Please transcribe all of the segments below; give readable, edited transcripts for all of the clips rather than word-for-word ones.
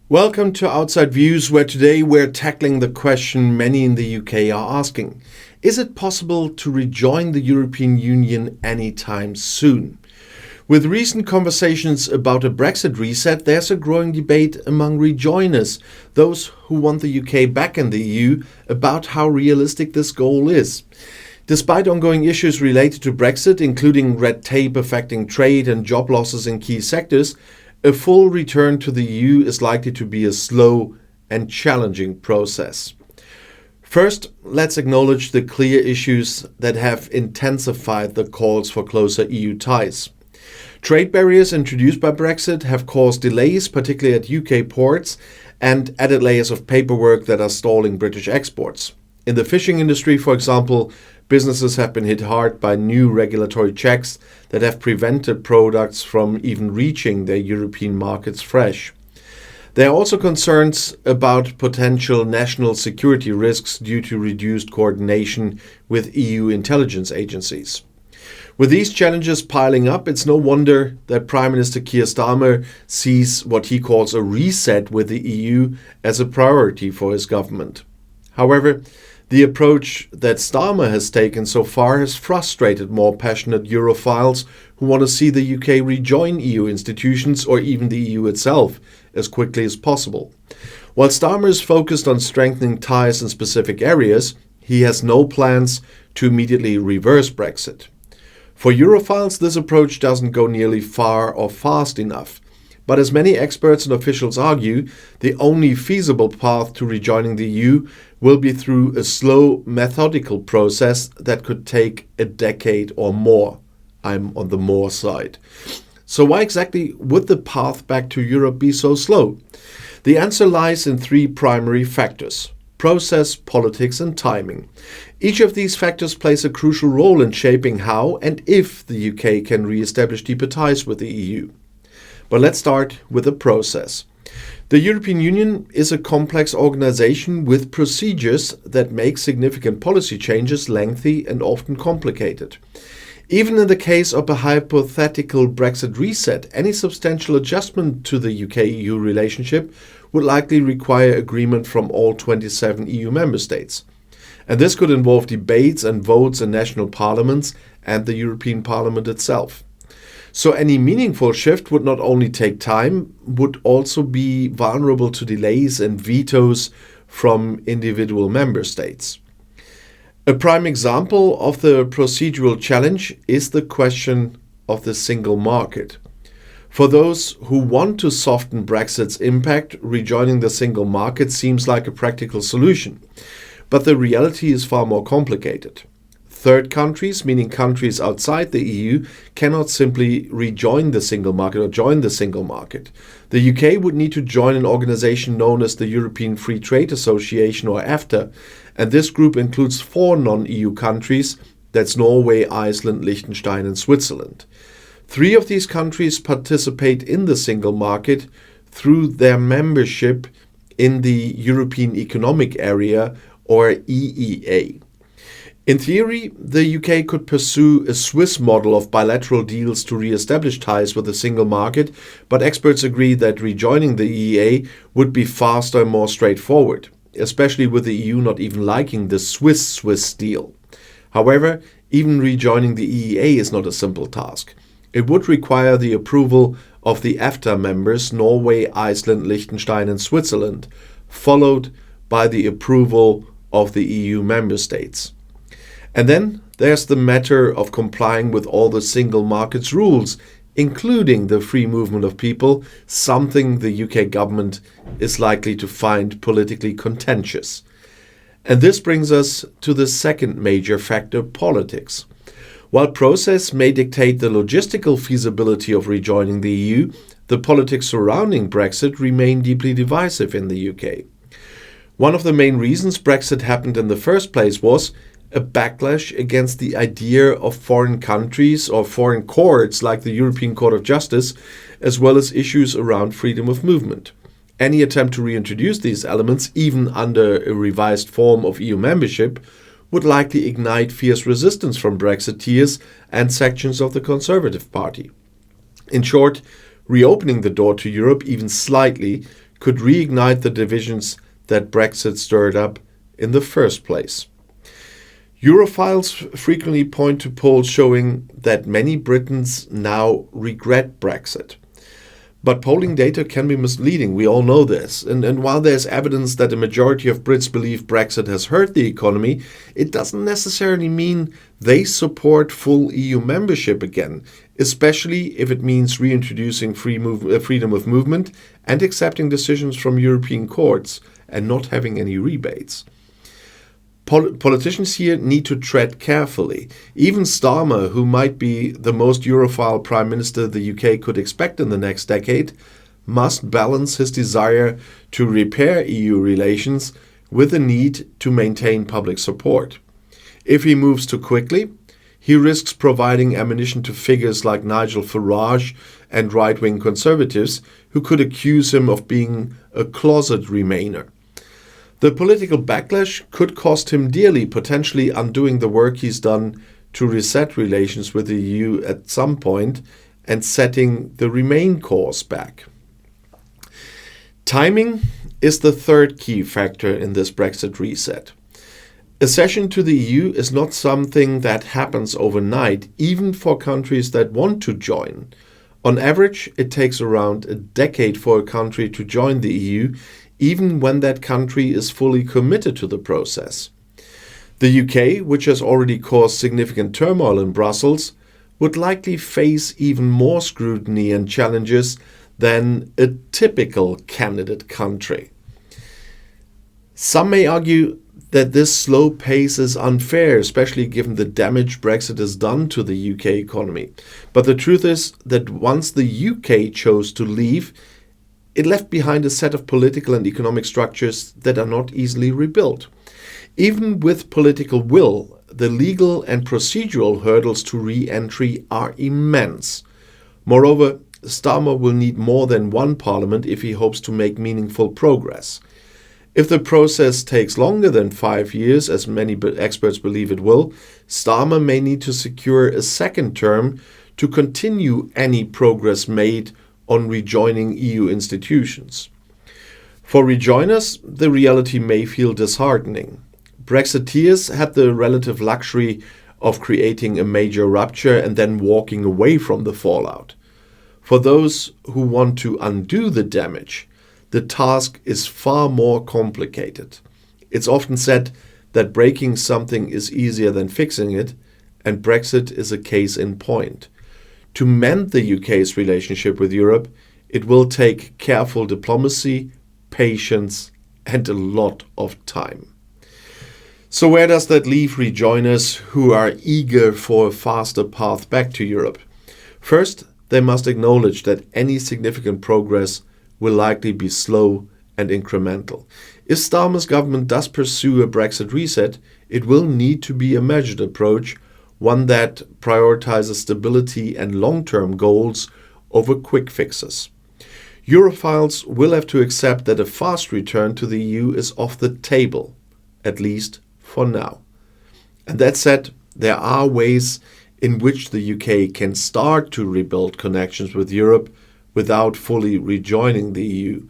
Welcome to Outside Views, where today we're tackling the question many in the UK are asking. Is it possible to rejoin the European Union anytime soon? With recent conversations about a Brexit reset, there's a growing debate among rejoiners, those who want the UK back in the EU, about how realistic this goal is. Despite ongoing issues related to Brexit, including red tape affecting trade and job losses in key sectors, a full return to the EU is likely to be a slow and challenging process. First, let's acknowledge the clear issues that have intensified the calls for closer EU ties. Trade barriers introduced by Brexit have caused delays, particularly at UK ports, and added layers of paperwork that are stalling British exports. In the fishing industry, for example, businesses have been hit hard by new regulatory checks that have prevented products from even reaching their European markets fresh. There are also concerns about potential national security risks due to reduced coordination with EU intelligence agencies. With these challenges piling up, it's no wonder that Prime Minister Keir Starmer sees what he calls a reset with the EU as a priority for his government. However, the approach that Starmer has taken so far has frustrated more passionate Europhiles who want to see the UK rejoin EU institutions or even the EU itself as quickly as possible. While Starmer is focused on strengthening ties in specific areas, he has no plans to immediately reverse Brexit. For Europhiles, this approach doesn't go nearly far or fast enough. But as many experts and officials argue, the only feasible path to rejoining the EU will be through a slow, methodical process that could take a decade or more. I'm on the more side. So why exactly would the path back to Europe be so slow? The answer lies in three primary factors: process, politics, and timing. Each of these factors plays a crucial role in shaping how and if the UK can re-establish deeper ties with the EU. But let's start with the process. The European Union is a complex organization with procedures that make significant policy changes lengthy and often complicated. Even in the case of a hypothetical Brexit reset, any substantial adjustment to the UK-EU relationship would likely require agreement from all 27 EU member states. And this could involve debates and votes in national parliaments and the European Parliament itself. So any meaningful shift would not only take time, would also be vulnerable to delays and vetoes from individual member states. A prime example of the procedural challenge is the question of the single market. For those who want to soften Brexit's impact, rejoining the single market seems like a practical solution. But the reality is far more complicated. Third countries, meaning countries outside the EU, cannot simply rejoin the single market or join the single market. The UK would need to join an organization known as the European Free Trade Association, or EFTA, and this group includes 4 non-EU countries, that's Norway, Iceland, Liechtenstein and Switzerland. 3 of these countries participate in the single market through their membership in the European Economic Area, or EEA. In theory, the UK could pursue a Swiss model of bilateral deals to re-establish ties with the single market, but experts agree that rejoining the EEA would be faster and more straightforward, especially with the EU not even liking the Swiss deal. However, even rejoining the EEA is not a simple task. It would require the approval of the EFTA members, Norway, Iceland, Liechtenstein and Switzerland, followed by the approval of the EU member states. And then there's the matter of complying with all the single market's rules, including the free movement of people, something the UK government is likely to find politically contentious. And this brings us to the second major factor, politics. While process may dictate the logistical feasibility of rejoining the EU, the politics surrounding Brexit remain deeply divisive in the UK. One of the main reasons Brexit happened in the first place was a backlash against the idea of foreign countries or foreign courts like the European Court of Justice, as well as issues around freedom of movement. Any attempt to reintroduce these elements, even under a revised form of EU membership, would likely ignite fierce resistance from Brexiteers and sections of the Conservative Party. In short, reopening the door to Europe even slightly could reignite the divisions that Brexit stirred up in the first place. Europhiles frequently point to polls showing that many Britons now regret Brexit. But polling data can be misleading, we all know this. And while there's evidence that a majority of Brits believe Brexit has hurt the economy, it doesn't necessarily mean they support full EU membership again, especially if it means reintroducing freedom of movement and accepting decisions from European courts and not having any rebates. Politicians here need to tread carefully. Even Starmer, who might be the most Europhile Prime Minister the UK could expect in the next decade, must balance his desire to repair EU relations with the need to maintain public support. If he moves too quickly, he risks providing ammunition to figures like Nigel Farage and right-wing conservatives who could accuse him of being a closet Remainer. The political backlash could cost him dearly, potentially undoing the work he's done to reset relations with the EU at some point and setting the Remain course back. Timing is the third key factor in this Brexit reset. Accession to the EU is not something that happens overnight, even for countries that want to join. On average, it takes around a decade for a country to join the EU, even when that country is fully committed to the process. The UK, which has already caused significant turmoil in Brussels, would likely face even more scrutiny and challenges than a typical candidate country. Some may argue that this slow pace is unfair, especially given the damage Brexit has done to the UK economy. But the truth is that once the UK chose to leave, it left behind a set of political and economic structures that are not easily rebuilt. Even with political will, the legal and procedural hurdles to re-entry are immense. Moreover, Starmer will need more than one parliament if he hopes to make meaningful progress. If the process takes longer than 5 years, as many experts believe it will, Starmer may need to secure a second term to continue any progress made on rejoining EU institutions. For rejoiners, the reality may feel disheartening. Brexiteers had the relative luxury of creating a major rupture and then walking away from the fallout. For those who want to undo the damage, the task is far more complicated. It's often said that breaking something is easier than fixing it, and Brexit is a case in point. To mend the UK's relationship with Europe, it will take careful diplomacy, patience, and a lot of time. So where does that leave rejoiners who are eager for a faster path back to Europe? First, they must acknowledge that any significant progress will likely be slow and incremental. If Starmer's government does pursue a Brexit reset, it will need to be a measured approach, one that prioritizes stability and long-term goals over quick fixes. Europhiles will have to accept that a fast return to the EU is off the table, at least for now. And that said, there are ways in which the UK can start to rebuild connections with Europe without fully rejoining the EU.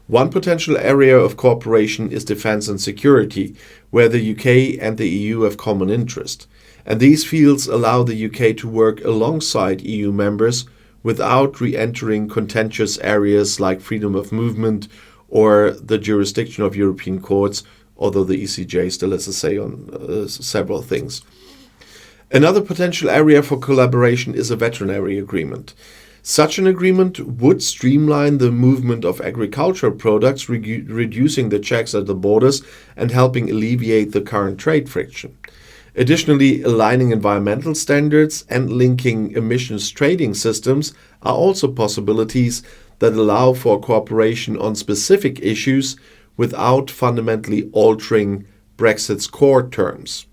One potential area of cooperation is defense and security, where the UK and the EU have common interest. And these fields allow the UK to work alongside EU members without re-entering contentious areas like freedom of movement or the jurisdiction of European courts, although the ECJ still has a say on several things. Another potential area for collaboration is a veterinary agreement. Such an agreement would streamline the movement of agricultural products, reducing the checks at the borders and helping alleviate the current trade friction. Additionally, aligning environmental standards and linking emissions trading systems are also possibilities that allow for cooperation on specific issues without fundamentally altering Brexit's core terms.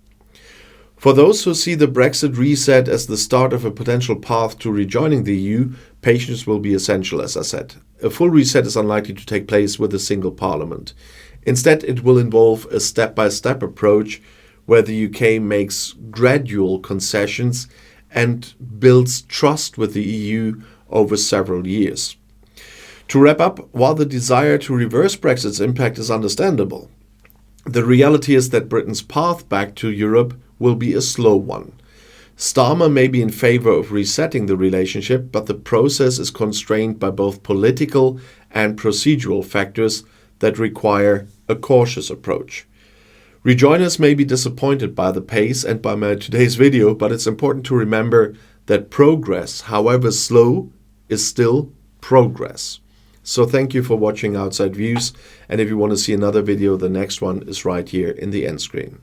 For those who see the Brexit reset as the start of a potential path to rejoining the EU, patience will be essential, as I said. A full reset is unlikely to take place with a single parliament. Instead, it will involve a step-by-step approach where the UK makes gradual concessions and builds trust with the EU over several years. To wrap up, while the desire to reverse Brexit's impact is understandable, the reality is that Britain's path back to Europe will be a slow one. Starmer may be in favor of resetting the relationship, but the process is constrained by both political and procedural factors that require a cautious approach. Rejoiners may be disappointed by the pace and by my today's video, but it's important to remember that progress, however slow, is still progress. So thank you for watching Outside Views, and if you want to see another video, the next one is right here in the end screen.